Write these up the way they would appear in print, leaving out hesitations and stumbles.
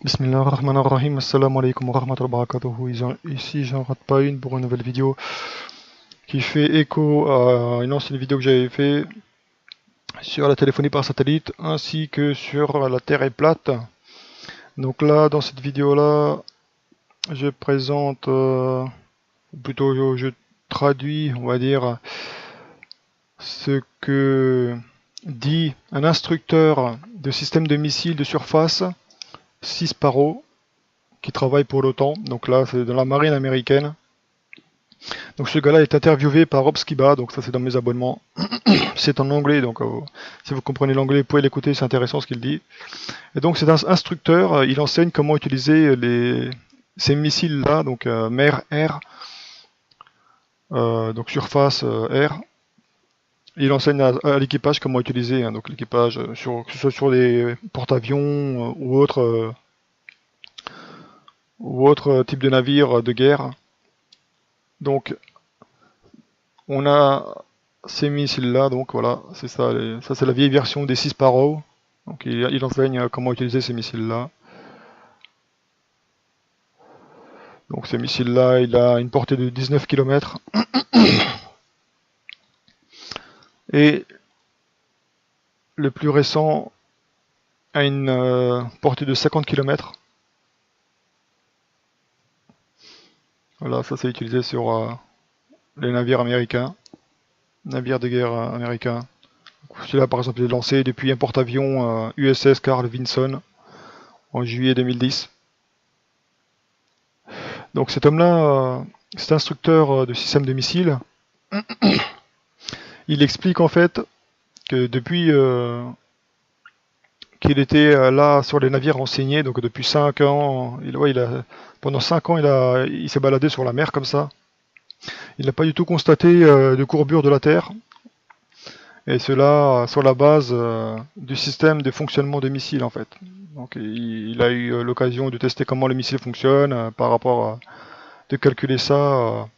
Bismillahirrahmanirrahim, assalamu alaikum wa rahmatullahi wa barakatuhu. Ici, j'en rate pas une pour une nouvelle vidéo qui fait écho à une ancienne vidéo que j'avais fait sur la téléphonie par satellite ainsi que sur la Terre est plate. Donc là, dans cette vidéo-là, je présente, plutôt je traduis, on va dire, ce que dit un instructeur de système de missiles de surface, Sparrow, qui travaille pour l'OTAN. Donc là, c'est dans la marine américaine. Donc ce gars-là est interviewé par Rob Skiba, donc ça c'est dans mes abonnements. C'est en anglais, donc si vous comprenez l'anglais, vous pouvez l'écouter, c'est intéressant ce qu'il dit. Et donc c'est un instructeur, il enseigne comment utiliser ces missiles-là, donc mer-air, donc surface-air. Il enseigne à l'équipage comment utiliser, donc l'équipage, que ce soit sur des porte-avions ou autre type de navire de guerre. Donc on a ces missiles-là, donc voilà, c'est ça. Ça c'est la vieille version des 6 Sparrow. Donc il enseigne comment utiliser ces missiles-là. Donc ces missiles-là, il a une portée de 19 km. Et le plus récent a une portée de 50 km. Voilà, ça c'est utilisé sur les navires américains, navires de guerre américains. Celui-là par exemple est lancé depuis un porte-avions USS Carl Vinson en juillet 2010. Donc cet homme-là, cet instructeur de système de missiles, il explique en fait que depuis qu'il était là sur les navires renseignés, donc depuis 5 ans, pendant 5 ans il s'est baladé sur la mer comme ça. Il n'a pas du tout constaté de courbure de la Terre, et cela sur la base du système de fonctionnement des missiles en fait. Donc il a eu l'occasion de tester comment le missile fonctionne par rapport à de calculer ça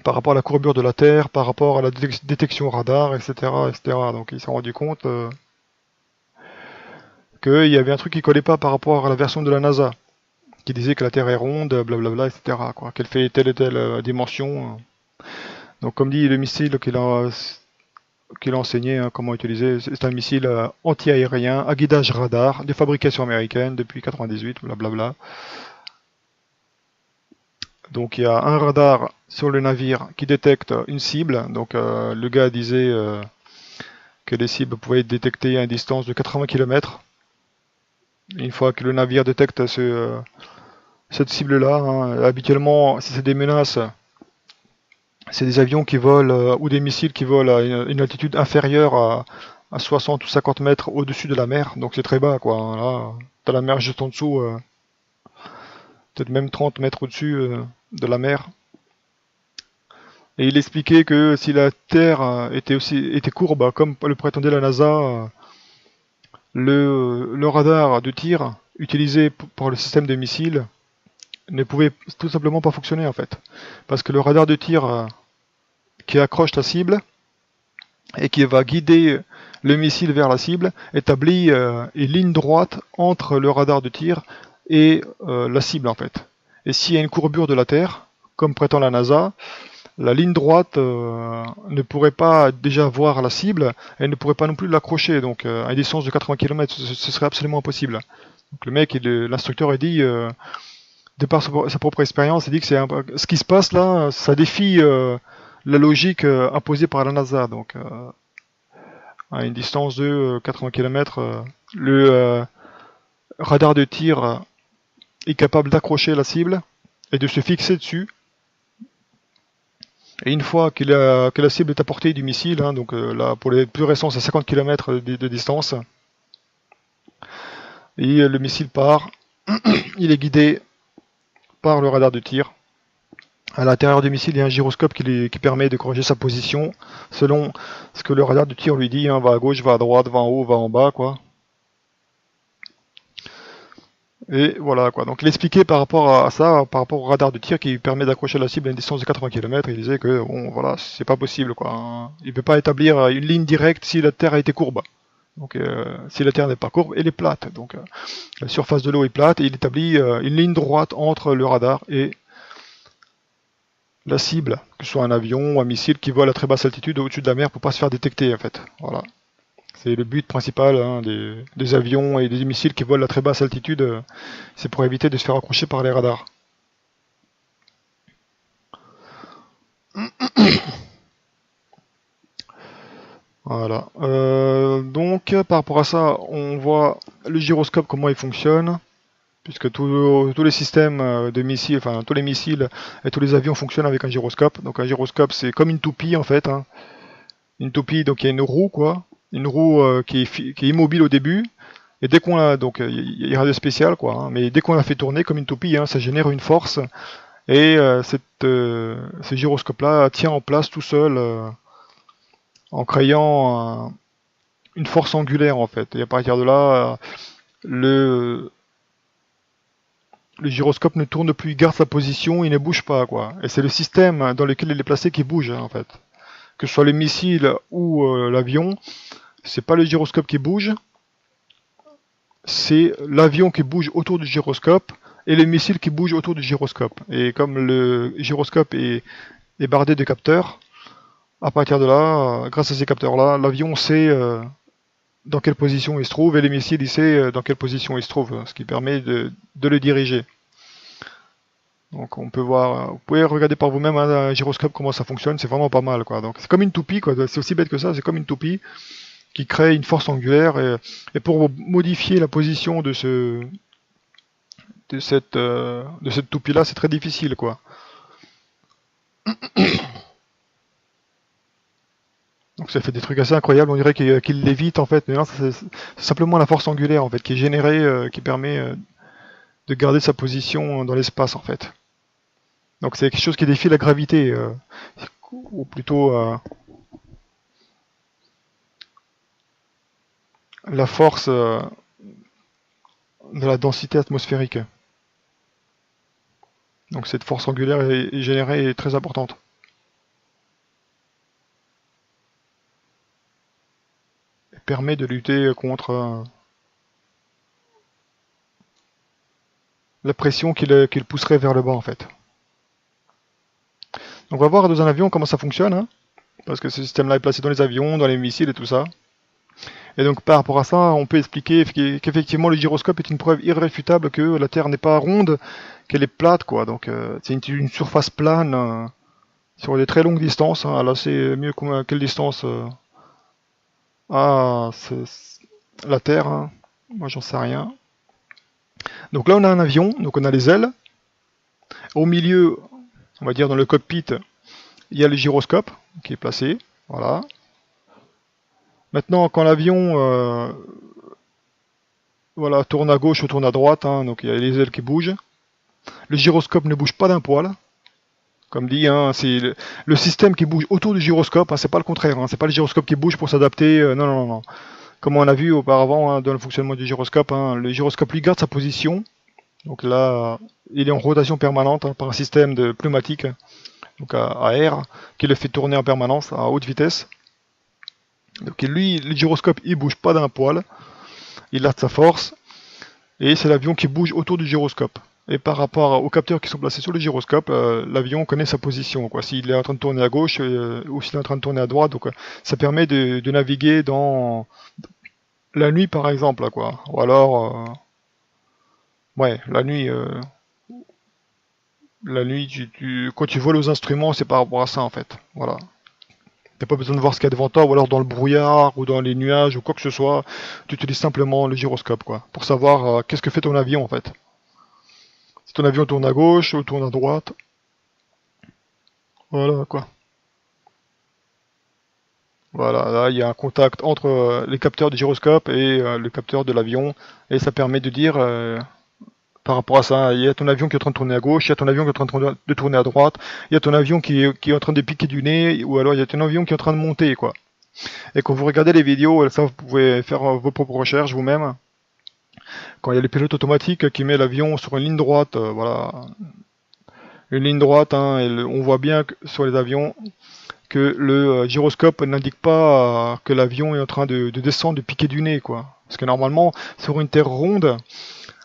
par rapport à la courbure de la Terre, par rapport à la détection radar, etc. etc. Donc il s'est rendu compte qu'il y avait un truc qui collait pas par rapport à la version de la NASA, qui disait que la Terre est ronde, blablabla, etc. Qu'elle fait telle et telle dimension. Donc comme dit, le missile qu'il a enseigné comment utiliser, c'est un missile anti-aérien à guidage radar de fabrication américaine depuis 98, blablabla. Donc il y a un radar sur le navire qui détecte une cible. Donc le gars disait que les cibles pouvaient être détectées à une distance de 80 km. Une fois que le navire détecte cette cible-là, habituellement, si c'est des menaces, c'est des avions qui volent ou des missiles qui volent à une altitude inférieure à 60 ou 50 mètres au-dessus de la mer. Donc c'est très bas, quoi. Là, t'as la mer juste en dessous, peut-être même 30 mètres au-dessus de la mer. Et il expliquait que si la Terre était courbe, comme le prétendait la NASA, le radar de tir utilisé pour le système de missiles ne pouvait tout simplement pas fonctionner en fait. Parce que le radar de tir qui accroche la cible et qui va guider le missile vers la cible établit une ligne droite entre le radar de tir et la cible en fait. Et s'il y a une courbure de la Terre, comme prétend la NASA, la ligne droite ne pourrait pas déjà voir la cible, elle ne pourrait pas non plus l'accrocher, donc à une distance de 80 km, ce serait absolument impossible. Donc le mec, l'instructeur a dit, de par sa propre expérience, il dit que ce qui se passe là, ça défie la logique imposée par la NASA. Donc à une distance de 80 km, le radar de tir est capable d'accrocher la cible et de se fixer dessus. Et une fois que la cible est à portée du missile, donc là pour les plus récents c'est 50 km de distance, et le missile part, il est guidé par le radar de tir. À l'intérieur du missile il y a un gyroscope qui permet de corriger sa position selon ce que le radar de tir lui dit, va à gauche, va à droite, va en haut, va en bas, quoi. Et voilà quoi, donc il expliquait par rapport à ça, par rapport au radar de tir qui permet d'accrocher la cible à une distance de 80 km, il disait que bon voilà, c'est pas possible quoi. Il peut pas établir une ligne directe si la Terre a été courbe. Donc si la Terre n'est pas courbe, elle est plate. Donc la surface de l'eau est plate et il établit une ligne droite entre le radar et la cible, que ce soit un avion ou un missile qui vole à très basse altitude au-dessus de la mer pour pas se faire détecter en fait. Voilà. C'est le but principal hein, des avions et des missiles qui volent à très basse altitude, c'est pour éviter de se faire accrocher par les radars. Voilà. Donc par rapport à ça, on voit le gyroscope, comment il fonctionne, puisque tous les systèmes de missiles, enfin tous les missiles et tous les avions fonctionnent avec un gyroscope. Donc un gyroscope, c'est comme une toupie en fait. Hein. Une toupie, donc il y a une roue quoi, une roue qui est immobile au début. Et dès qu'on a, donc il y a rien de spécial quoi, hein, mais dès qu'on la fait tourner comme une toupie, hein, ça génère une force et ce gyroscope-là tient en place tout seul en créant une force angulaire en fait. Et à partir de là, le gyroscope ne tourne plus, il garde sa position, il ne bouge pas quoi. Et c'est le système dans lequel il est placé qui bouge hein, en fait. Que ce soit le missile ou l'avion, c'est pas le gyroscope qui bouge, c'est l'avion qui bouge autour du gyroscope et les missiles qui bougent autour du gyroscope. Et comme le gyroscope est bardé de capteurs, à partir de là, grâce à ces capteurs-là, l'avion sait dans quelle position il se trouve et les missiles, il sait dans quelle position il se trouve, ce qui permet de le diriger. Donc on peut voir, vous pouvez regarder par vous-même un gyroscope comment ça fonctionne, c'est vraiment pas mal quoi. Donc c'est comme une toupie quoi, c'est aussi bête que ça, c'est comme une toupie qui crée une force angulaire et pour modifier la position de cette toupie là, c'est très difficile quoi. Donc ça fait des trucs assez incroyables, on dirait qu'il lévite en fait, mais non, c'est simplement la force angulaire en fait qui est générée, qui permet de garder sa position dans l'espace en fait. Donc c'est quelque chose qui défie la gravité, ou plutôt la force de la densité atmosphérique. Donc cette force angulaire est générée et très importante. Elle permet de lutter contre la pression qui le pousserait vers le bas en fait. Donc on va voir dans un avion comment ça fonctionne, hein, parce que ce système-là est placé dans les avions, dans les missiles et tout ça. Et donc par rapport à ça, on peut expliquer qu'effectivement le gyroscope est une preuve irréfutable que la Terre n'est pas ronde, qu'elle est plate, quoi. Donc c'est une surface plane sur des très longues distances. Hein. Là c'est mieux à quelle distance la Terre. Hein. Moi j'en sais rien. Donc là on a un avion, donc on a les ailes. Au milieu, on va dire dans le cockpit, il y a le gyroscope qui est placé. Voilà. Maintenant, quand l'avion voilà, tourne à gauche ou tourne à droite, hein, donc il y a les ailes qui bougent, le gyroscope ne bouge pas d'un poil. Comme dit, hein, c'est le système qui bouge autour du gyroscope, hein, c'est pas le contraire, hein, c'est pas le gyroscope qui bouge pour s'adapter, non, non, non. Comme on a vu auparavant hein, dans le fonctionnement du gyroscope, hein, le gyroscope lui garde sa position. Donc là, il est en rotation permanente hein, par un système de pneumatique, donc à air, qui le fait tourner en permanence à haute vitesse. Donc lui, le gyroscope, il bouge pas d'un poil, il a de sa force, et c'est l'avion qui bouge autour du gyroscope. Et par rapport aux capteurs qui sont placés sur le gyroscope, l'avion connaît sa position, quoi. S'il est en train de tourner à gauche ou s'il est en train de tourner à droite, donc ça permet de naviguer dans la nuit par exemple, là, quoi. Ou alors, ouais, la nuit, quand tu voles aux instruments, c'est par rapport à ça en fait. Voilà. T'as pas besoin de voir ce qu'il y a devant toi, ou alors dans le brouillard, ou dans les nuages, ou quoi que ce soit. Tu utilises simplement le gyroscope, quoi, pour savoir qu'est-ce que fait ton avion en fait. Si ton avion tourne à gauche ou tourne à droite. Voilà quoi. Voilà, là il y a un contact entre les capteurs du gyroscope et le capteur de l'avion. Et ça permet de dire, par rapport à ça, il y a ton avion qui est en train de tourner à gauche, il y a ton avion qui est en train de tourner à droite, il y a ton avion qui est en train de piquer du nez, ou alors il y a ton avion qui est en train de monter, quoi. Et quand vous regardez les vidéos, ça vous pouvez faire vos propres recherches vous-même. Quand il y a les pilotes automatiques qui met l'avion sur une ligne droite, voilà, une ligne droite, hein, et on voit bien que sur les avions que le gyroscope n'indique pas que l'avion est en train de descendre, de piquer du nez, quoi. Parce que normalement, sur une terre ronde,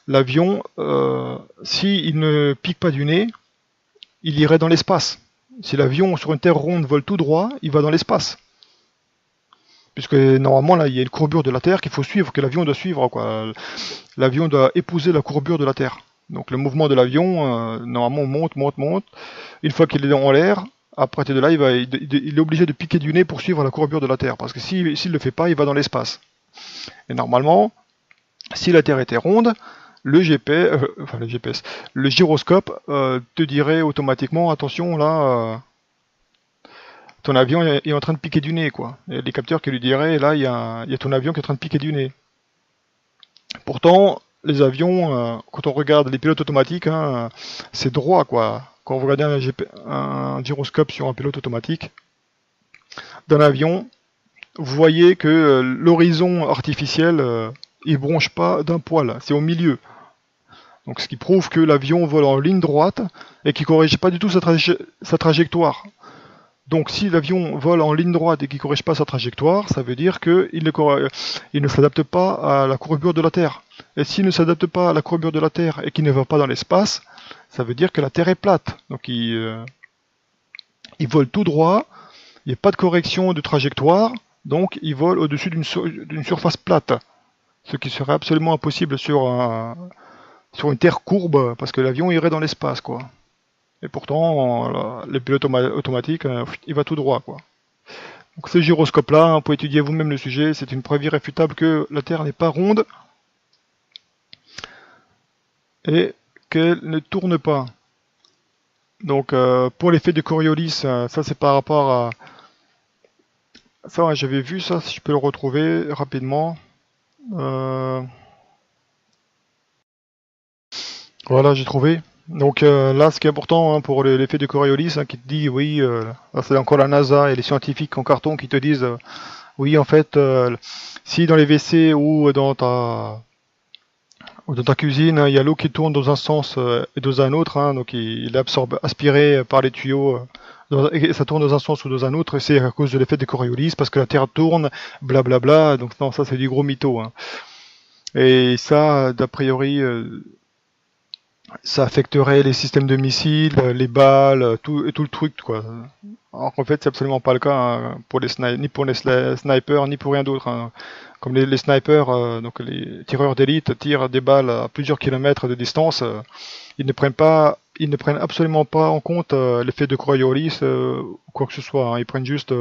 l'avion, s'il ne pique pas du nez, il irait dans l'espace. Si l'avion sur une terre ronde vole tout droit, il va dans l'espace. Puisque normalement, là, il y a une courbure de la Terre qu'il faut suivre, que l'avion doit suivre, quoi. L'avion doit épouser la courbure de la Terre. Donc le mouvement de l'avion, normalement, monte. Une fois qu'il est en l'air, à partir de là, il est obligé de piquer du nez pour suivre la courbure de la Terre. Parce que s'il ne le fait pas, il va dans l'espace. Et normalement, si la Terre était ronde, le GPS, le gyroscope te dirait automatiquement, attention, là, ton avion est en train de piquer du nez, quoi. Il y a des capteurs qui lui diraient, là, il y a ton avion qui est en train de piquer du nez. Pourtant, les avions, quand on regarde les pilotes automatiques, hein, c'est droit, quoi. Quand vous regardez un gyroscope sur un pilote automatique d'un avion, vous voyez que l'horizon artificiel, il bronche pas d'un poil, c'est au milieu. Donc ce qui prouve que l'avion vole en ligne droite et qu'il ne corrige pas du tout sa trajectoire. Donc si l'avion vole en ligne droite et qu'il ne corrige pas sa trajectoire, ça veut dire qu'il ne s'adapte pas à la courbure de la Terre. Et s'il ne s'adapte pas à la courbure de la Terre et qu'il ne va pas dans l'espace, ça veut dire que la Terre est plate. Donc il vole tout droit, il n'y a pas de correction de trajectoire, donc il vole au-dessus d'une surface plate. Ce qui serait absolument impossible sur une Terre courbe, parce que l'avion irait dans l'espace, quoi. Et pourtant, les pilotes automatiques, il va tout droit, quoi. Donc ce gyroscope-là, hein, pour étudier vous-même le sujet, c'est une preuve irréfutable que la Terre n'est pas ronde et qu'elle ne tourne pas. Donc pour l'effet de Coriolis, ça c'est par rapport à... Ça, ouais, j'avais vu ça, si je peux le retrouver rapidement. Voilà, j'ai trouvé. Donc là, ce qui est important, hein, pour l'effet de Coriolis, hein, qui te dit, oui, là, c'est encore la NASA et les scientifiques en carton qui te disent, oui, en fait, si dans les WC ou dans ta cuisine, hein, il y a l'eau qui tourne dans un sens et dans un autre, hein, donc il est aspiré par les tuyaux, et ça tourne dans un sens ou dans un autre, et c'est à cause de l'effet de Coriolis, parce que la Terre tourne, blablabla, donc non, ça c'est du gros mytho. Hein. Et ça, d'a priori... ça affecterait les systèmes de missiles, les balles, tout le truc, quoi. Alors qu'en fait, c'est absolument pas le cas, hein, pour ni pour les snipers, ni pour rien d'autre. Hein. Comme les snipers, donc les tireurs d'élite, tirent des balles à plusieurs kilomètres de distance, ils ne prennent absolument pas en compte l'effet de Coriolis ou quoi que ce soit. Hein. Ils prennent juste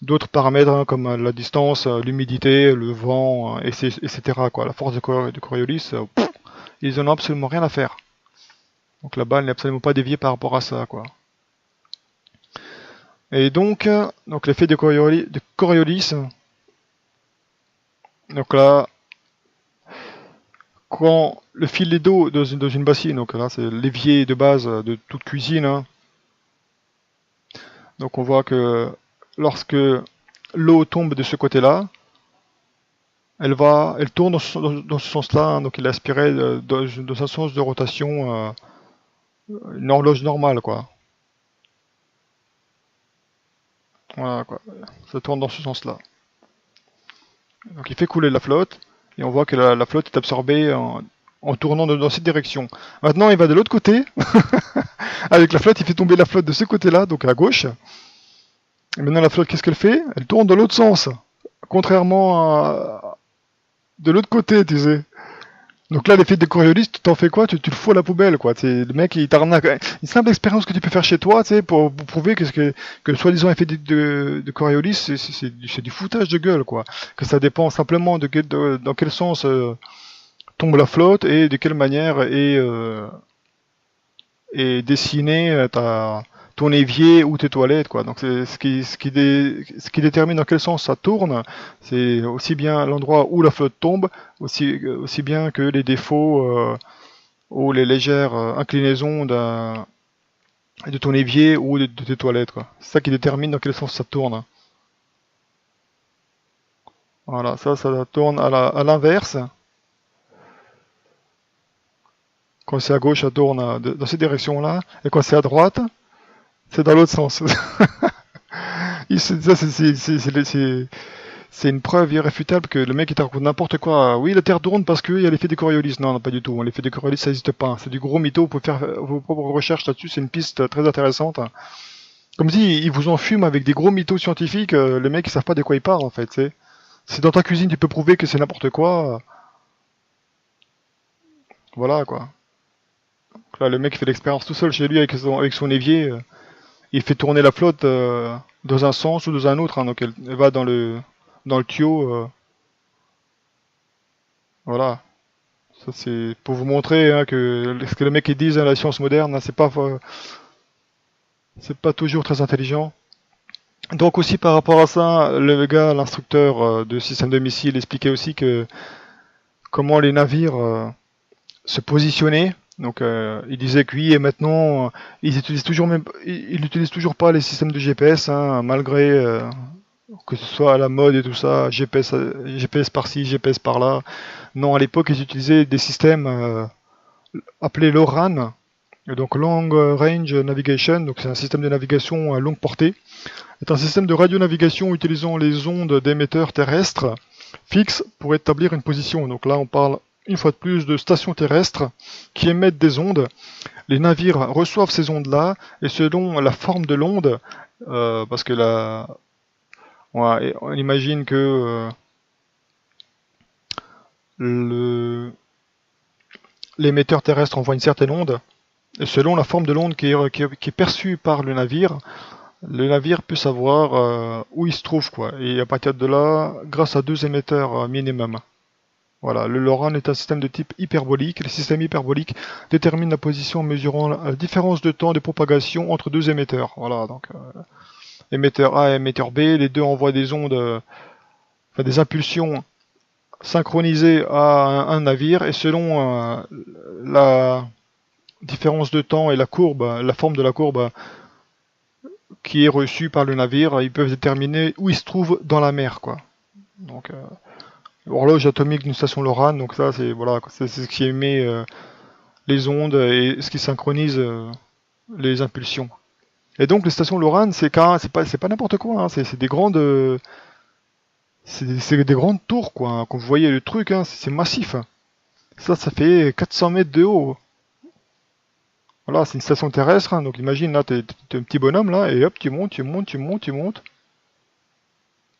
d'autres paramètres, hein, comme la distance, l'humidité, le vent, etc. Quoi. La force de Coriolis, ils en ont absolument rien à faire. Donc la balle n'est absolument pas déviée par rapport à ça, quoi. Et donc l'effet de Coriolis, donc là, quand le filet d'eau dans une bassine, donc là c'est l'évier de base de toute cuisine, hein. Donc on voit que lorsque l'eau tombe de ce côté-là, elle tourne dans ce sens-là, hein, donc il est aspiré dans un sens de rotation, une horloge normale, quoi. Voilà, quoi. Ça tourne dans ce sens-là. Donc il fait couler la flotte, et on voit que la flotte est absorbée en tournant dans cette direction. Maintenant il va de l'autre côté, avec la flotte, il fait tomber la flotte de ce côté-là, donc à gauche. Et maintenant la flotte, qu'est-ce qu'elle fait? Elle tourne dans l'autre sens, contrairement à... de l'autre côté, tu sais. Donc là, l'effet de Coriolis, tu t'en fais quoi? Tu le fous à la poubelle, quoi. Le mec, il t'arnaque. Une simple expérience que tu peux faire chez toi, tu sais, pour prouver que le soi-disant effet de Coriolis, c'est du foutage de gueule, quoi. Que ça dépend simplement dans quel sens tombe la flotte et de quelle manière est dessiné ton évier ou tes toilettes, quoi. Donc c'est ce qui détermine dans quel sens ça tourne, c'est aussi bien l'endroit où la flotte tombe, aussi bien que les défauts ou les légères inclinaisons de ton évier ou de tes toilettes, quoi. C'est ça qui détermine dans quel sens ça tourne. Voilà, ça tourne à l'inverse. Quand c'est à gauche, ça tourne dans cette direction-là, et quand c'est à droite, c'est dans l'autre sens. C'est une preuve irréfutable que le mec il te raconte n'importe quoi. Oui, la Terre tourne parce qu'il y a l'effet de Coriolis. Non, non, pas du tout. L'effet de Coriolis, ça n'existe pas. C'est du gros mytho. Vous pouvez faire vos propres recherches là-dessus. C'est une piste très intéressante. Comme si ils vous en fument avec des gros mythos scientifiques. Les mecs ils savent pas de quoi ils parlent en fait. Si dans ta cuisine tu peux prouver que c'est n'importe quoi, voilà quoi. Donc là, le mec fait l'expérience tout seul chez lui avec son évier. Il fait tourner la flotte dans un sens ou dans un autre. Hein. Donc elle va dans le tuyau. Voilà. Ça c'est pour vous montrer hein, que ce que les mecs ils disent, hein, la science moderne, hein, c'est pas toujours très intelligent. Donc aussi par rapport à ça, le gars, l'instructeur de système de missiles, expliquait aussi que comment les navires se positionnaient. Donc il disait que oui, et maintenant ils utilisent toujours pas les systèmes de GPS, hein, malgré que ce soit à la mode et tout ça, GPS par-ci, GPS par-là. Non, à l'époque ils utilisaient des systèmes appelé LORAN, donc Long Range Navigation, donc c'est un système de navigation à longue portée. C'est un système de radionavigation utilisant les ondes d'émetteurs terrestres fixes pour établir une position. Donc là, on parle une fois de plus de stations terrestres qui émettent des ondes. Les navires reçoivent ces ondes-là et selon la forme de l'onde, parce que là, on imagine que l'émetteur terrestre envoie une certaine onde. Et selon la forme de l'onde qui est perçue par le navire peut savoir où il se trouve, quoi. Et à partir de là, grâce à deux émetteurs minimum. Voilà, le LORAN est un système de type hyperbolique. Les systèmes hyperboliques déterminent la position en mesurant la différence de temps de propagation entre deux émetteurs. Voilà, donc émetteur A et émetteur B, les deux envoient des ondes, enfin des impulsions synchronisées à un navire, et selon la différence de temps et la forme de la courbe qui est reçue par le navire, ils peuvent déterminer où il se trouve dans la mer, quoi. Donc, l'horloge atomique d'une station LORAN, donc ça, c'est voilà, c'est ce qui émet les ondes et ce qui synchronise les impulsions. Et donc, les stations LORAN, c'est pas n'importe quoi, hein, c'est des grandes, c'est des grandes tours, quoi. Hein. Quand vous voyez le truc, hein, c'est massif. Ça fait 400 mètres de haut. Voilà, c'est une station terrestre, hein, donc imagine là, t'es un petit bonhomme là, et hop, tu montes, tu montes, tu montes, tu montes.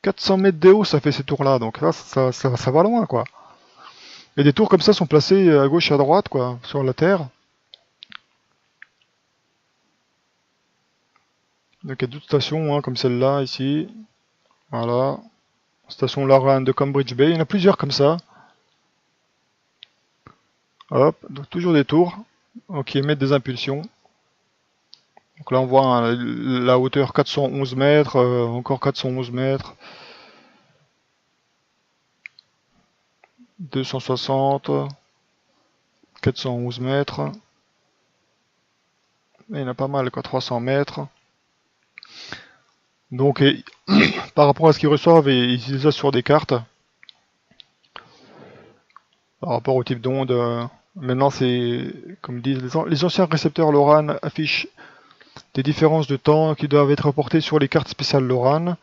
400 mètres de haut, ça fait ces tours-là, donc là, ça va loin, quoi. Et des tours comme ça sont placés à gauche et à droite, quoi, sur la Terre. Donc il y a d'autres stations, hein, comme celle-là, ici. Voilà. Station Loran de Cambridge Bay, il y en a plusieurs comme ça. Hop, donc toujours des tours qui émettent des impulsions. Donc là on voit hein, la hauteur 411 mètres, encore 411 mètres. 260, 411 mètres. Il y en a pas mal, quoi, 300 mètres. Donc, par rapport à ce qu'ils reçoivent, ils utilisent ça sur des cartes. Par rapport au type d'onde, maintenant, c'est, comme disent les anciens récepteurs LORAN affichent des différences de temps qui doivent être reportées sur les cartes spéciales LORAN,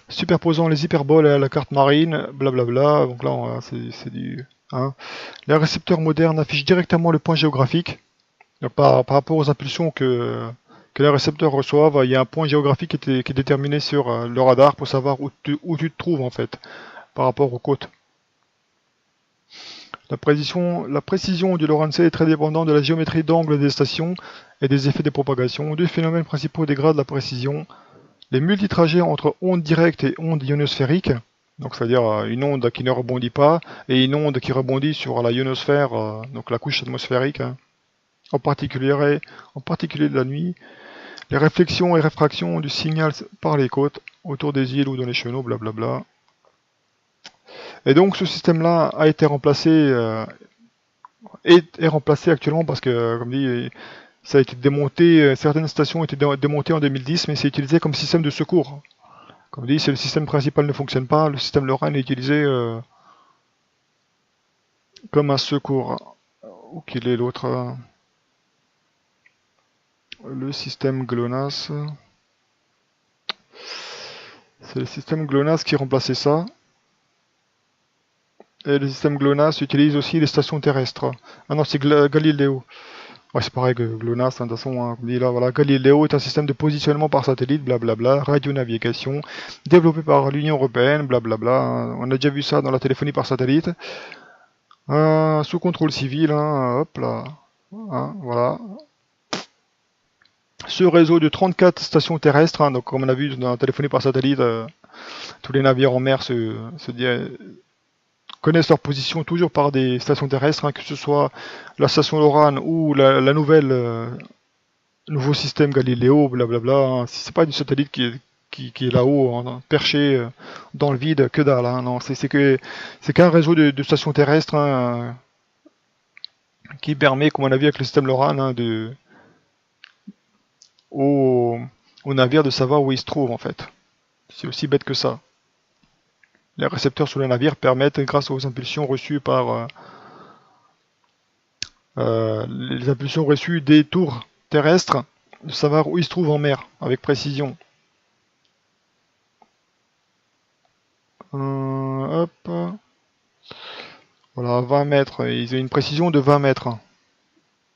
superposant les hyperboles à la carte marine, blablabla. Donc là, c'est du... Hein. Les récepteurs modernes affichent directement le point géographique. Donc, par rapport aux impulsions que les récepteurs reçoivent, il y a un point géographique qui est déterminé sur le radar pour savoir où tu te trouves en fait, par rapport aux côtes. La précision du Lorentz est très dépendante de la géométrie d'angle des stations et des effets de propagation. Deux phénomènes principaux dégradent la précision. Les multitrajets entre ondes directes et ondes ionosphériques, donc c'est-à-dire une onde qui ne rebondit pas, et une onde qui rebondit sur la ionosphère, donc la couche atmosphérique, hein, en particulier de la nuit. Les réflexions et réfractions du signal par les côtes, autour des îles ou dans les chenaux, blablabla. Et donc ce système-là a été remplacé, est remplacé actuellement parce que, comme dit, ça a été démonté, certaines stations ont été démontées en 2010, mais c'est utilisé comme système de secours. Comme dit, si le système principal ne fonctionne pas, le système LORAN est utilisé comme un secours. Où qu'il est l'autre le système GLONASS. C'est le système GLONASS qui remplaçait ça. Et le système GLONASS utilise aussi les stations terrestres. Ah non, c'est Galileo. Ouais, c'est pareil que GLONASS, hein, de toute façon, hein, comme dit là, voilà, Galileo est un système de positionnement par satellite, blablabla, radionavigation, développé par l'Union Européenne, blablabla. Hein. On a déjà vu ça dans la téléphonie par satellite. Sous contrôle civil, hein, hop là. Hein, voilà. Ce réseau de 34 stations terrestres, hein, donc comme on a vu dans la téléphonie par satellite, tous les navires en mer connaissent leur position toujours par des stations terrestres, hein, que ce soit la station Loran ou la nouvelle nouveau système Galileo, blablabla. Hein. Si c'est pas du satellite qui est là-haut, hein, perché dans le vide, que dalle. Hein, non, c'est qu'un réseau de stations terrestres, hein, qui permet, comme on a vu avec le système Loran, hein, aux navires de savoir où ils se trouvent en fait. C'est aussi bête que ça. Les récepteurs sur les navires permettent, grâce aux impulsions reçues par les impulsions reçues des tours terrestres, de savoir où ils se trouvent en mer, avec précision. Hop. Voilà, 20 mètres. Ils ont une précision de 20 mètres.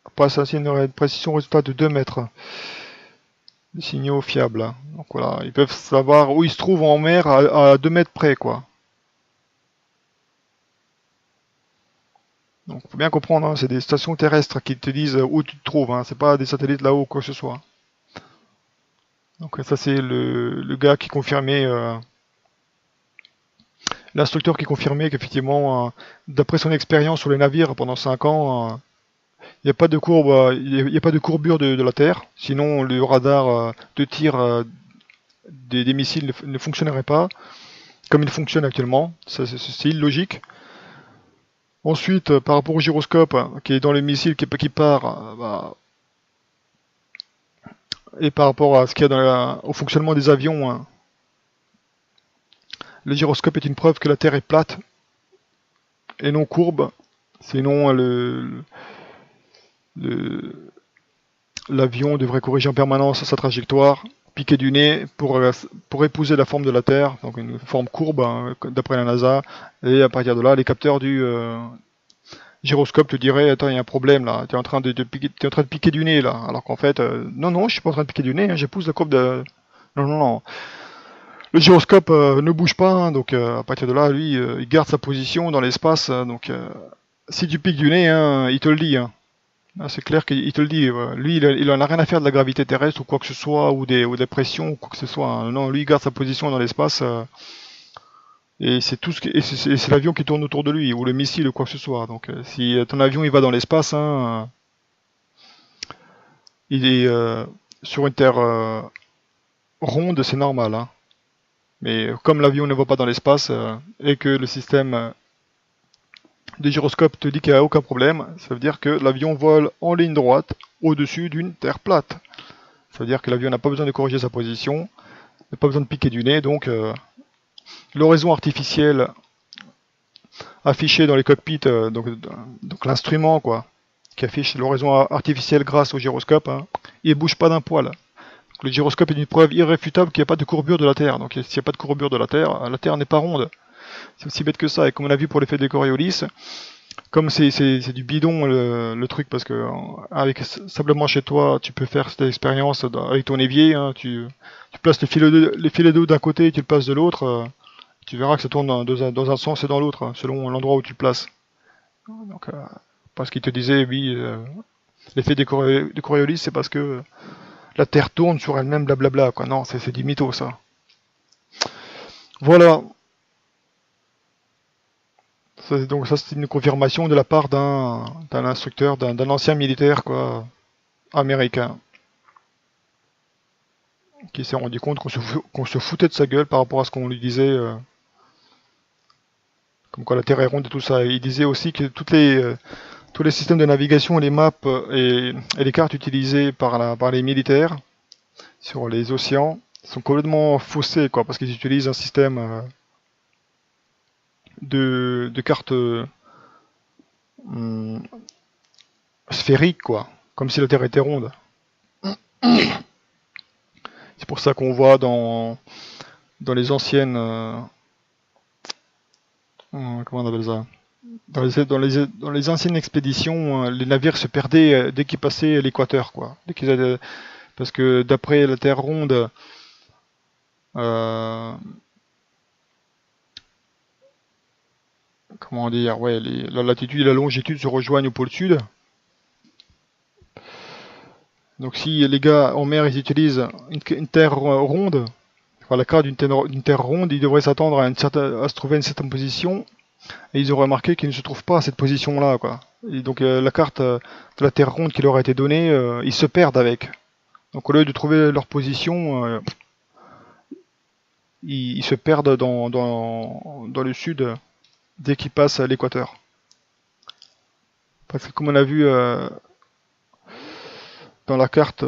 Après ça, c'est une précision résultat de 2 mètres. Des signaux fiables. Donc voilà, ils peuvent savoir où ils se trouvent en mer à 2 mètres près, quoi. Donc faut bien comprendre, hein, c'est des stations terrestres qui te disent où tu te trouves, hein, c'est pas des satellites là-haut, quoi que ce soit. Donc ça c'est le gars qui confirmait, l'instructeur qui confirmait qu'effectivement, d'après son expérience sur les navires pendant 5 ans, il n'y a pas de courbe, il n'y a pas de courbure de la Terre, sinon le radar de tir des missiles ne fonctionnerait pas comme il fonctionne actuellement, c'est illogique. Ensuite, par rapport au gyroscope qui est dans le missile qui part, et par rapport à ce qu'il y a au fonctionnement des avions, hein, le gyroscope est une preuve que la Terre est plate et non courbe, sinon l'avion devrait corriger en permanence sa trajectoire, piquer du nez pour épouser la forme de la Terre, donc une forme courbe, hein, d'après la NASA, et à partir de là, les capteurs du gyroscope te diraient: attends, il y a un problème là, tu es en train de piquer du nez là, alors qu'en fait, non, je suis pas en train de piquer du nez, hein, j'épouse la courbe de... Non. Le gyroscope ne bouge pas, hein, donc à partir de là, lui, il garde sa position dans l'espace, donc si tu piques du nez, hein, il te le dit. Hein. C'est clair qu'il te le dit. Lui, il en a rien à faire de la gravité terrestre ou quoi que ce soit, ou des pressions ou quoi que ce soit. Hein. Non, lui, il garde sa position dans l'espace, et c'est tout c'est l'avion qui tourne autour de lui, ou le missile ou quoi que ce soit. Donc si ton avion il va dans l'espace, hein, il est sur une terre ronde, c'est normal. Hein. Mais comme l'avion ne va pas dans l'espace et que le système de gyroscope te dit qu'il n'y a aucun problème, ça veut dire que l'avion vole en ligne droite au-dessus d'une terre plate. Ça veut dire que l'avion n'a pas besoin de corriger sa position, n'a pas besoin de piquer du nez, donc l'horizon artificielle affichée dans les cockpits, donc l'instrument quoi, qui affiche l'horizon artificielle grâce au gyroscope, hein, il ne bouge pas d'un poil. Le gyroscope est une preuve irréfutable qu'il n'y a pas de courbure de la Terre. Donc s'il n'y a pas de courbure de la Terre n'est pas ronde. C'est aussi bête que ça. Et comme on a vu pour l'effet de Coriolis, comme c'est du bidon le truc, parce que avec simplement chez toi, tu peux faire cette expérience avec ton évier. Hein, tu places les filets d'eau d'un côté et tu le places de l'autre. Tu verras que ça tourne dans un sens et dans l'autre, hein, selon l'endroit où tu le places. Donc, parce qu'il te disait, oui, l'effet de Coriolis, c'est parce que la Terre tourne sur elle-même, blablabla, quoi. Non, c'est du mytho, ça. Voilà. Donc ça, c'est une confirmation de la part d'un instructeur, d'un ancien militaire, quoi, américain, qui s'est rendu compte qu'on se foutait de sa gueule par rapport à ce qu'on lui disait, comme quoi la Terre est ronde et tout ça. Il disait aussi que tous les systèmes de navigation, les maps et les cartes utilisées par les militaires sur les océans sont complètement faussés, quoi, parce qu'ils utilisent un système de cartes sphériques, quoi, comme si la Terre était ronde. C'est pour ça qu'on voit dans dans les anciennes, comment on appelle ça? Dans les anciennes expéditions, les navires se perdaient dès qu'ils passaient l'équateur, quoi. Parce que d'après la Terre ronde, euh, comment dire, ouais, la latitude et la longitude se rejoignent au pôle sud. Donc si les gars en mer ils utilisent une terre ronde, enfin la carte d'une terre ronde, ils devraient s'attendre à se trouver à une certaine position, et ils auraient remarqué qu'ils ne se trouvent pas à cette position-là, quoi. Et donc la carte de la terre ronde qui leur a été donnée, ils se perdent avec. Donc au lieu de trouver leur position, ils se perdent dans le sud dès qu'ils passent à l'équateur. Parce que comme on a vu dans la carte,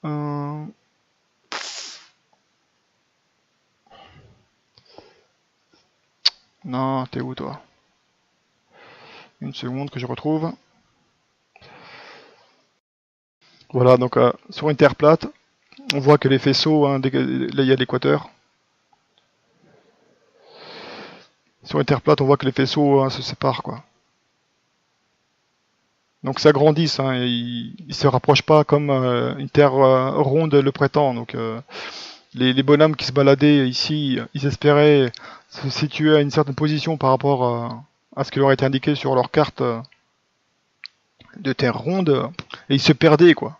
euh, non, t'es où toi? Une seconde que je retrouve. Voilà, donc sur une terre plate, on voit que les faisceaux, hein, là il y a l'équateur. Sur une terre plate, on voit que les faisceaux se séparent, quoi. Donc ça grandit, hein, et ils se rapprochent pas comme une terre ronde le prétend. Donc les bonhommes qui se baladaient ici, ils espéraient se situer à une certaine position par rapport à ce qui leur a été indiqué sur leur carte de terre ronde, et ils se perdaient, quoi.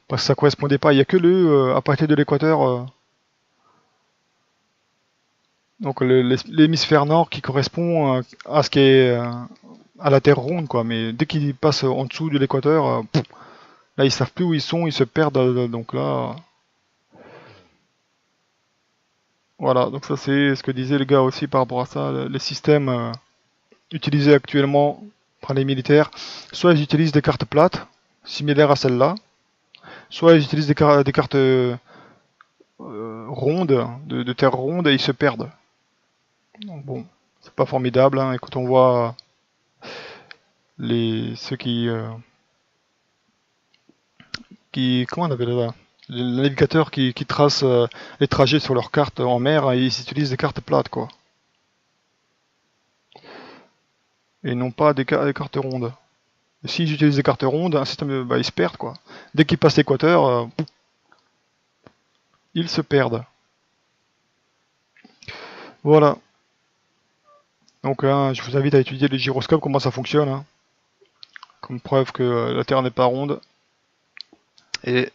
Parce que ça correspondait pas. Il y a que à partir de l'équateur, donc l'hémisphère nord qui correspond à ce qui est à la Terre ronde, quoi. Mais dès qu'ils passent en dessous de l'équateur, là ils savent plus où ils sont, ils se perdent. Donc là, voilà. Donc ça c'est ce que disait le gars aussi par rapport à ça. Les systèmes utilisés actuellement par les militaires, soit ils utilisent des cartes plates, similaires à celle-là, soit ils utilisent des cartes rondes, de terre ronde, et ils se perdent. Donc bon, c'est pas formidable, hein. Et quand on voit ceux comment on appelle ça? Les navigateurs qui tracent les trajets sur leurs cartes en mer, ils utilisent des cartes plates, quoi. Et non pas des cartes rondes. Et s'ils utilisent des cartes rondes, un système, bah, ils se perdent, quoi. Dès qu'ils passent l'équateur, ils se perdent. Voilà. Donc hein, je vous invite à étudier les gyroscopes, comment ça fonctionne, hein, comme preuve que la Terre n'est pas ronde. Et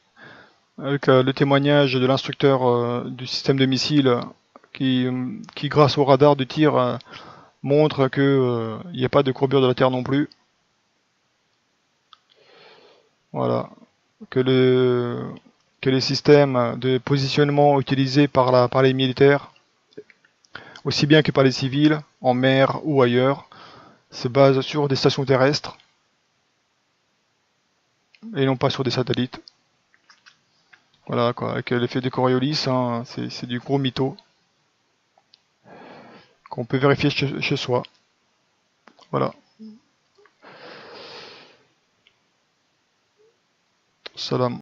avec le témoignage de l'instructeur du système de missiles qui, grâce au radar de tir, montre que il n'y a pas de courbure de la Terre non plus. Voilà. Que les systèmes de positionnement utilisés par les militaires, aussi bien que par les civils, en mer ou ailleurs, se basent sur des stations terrestres et non pas sur des satellites. Voilà, quoi. Avec l'effet de Coriolis, hein, c'est du gros mytho qu'on peut vérifier chez soi. Voilà. Salam.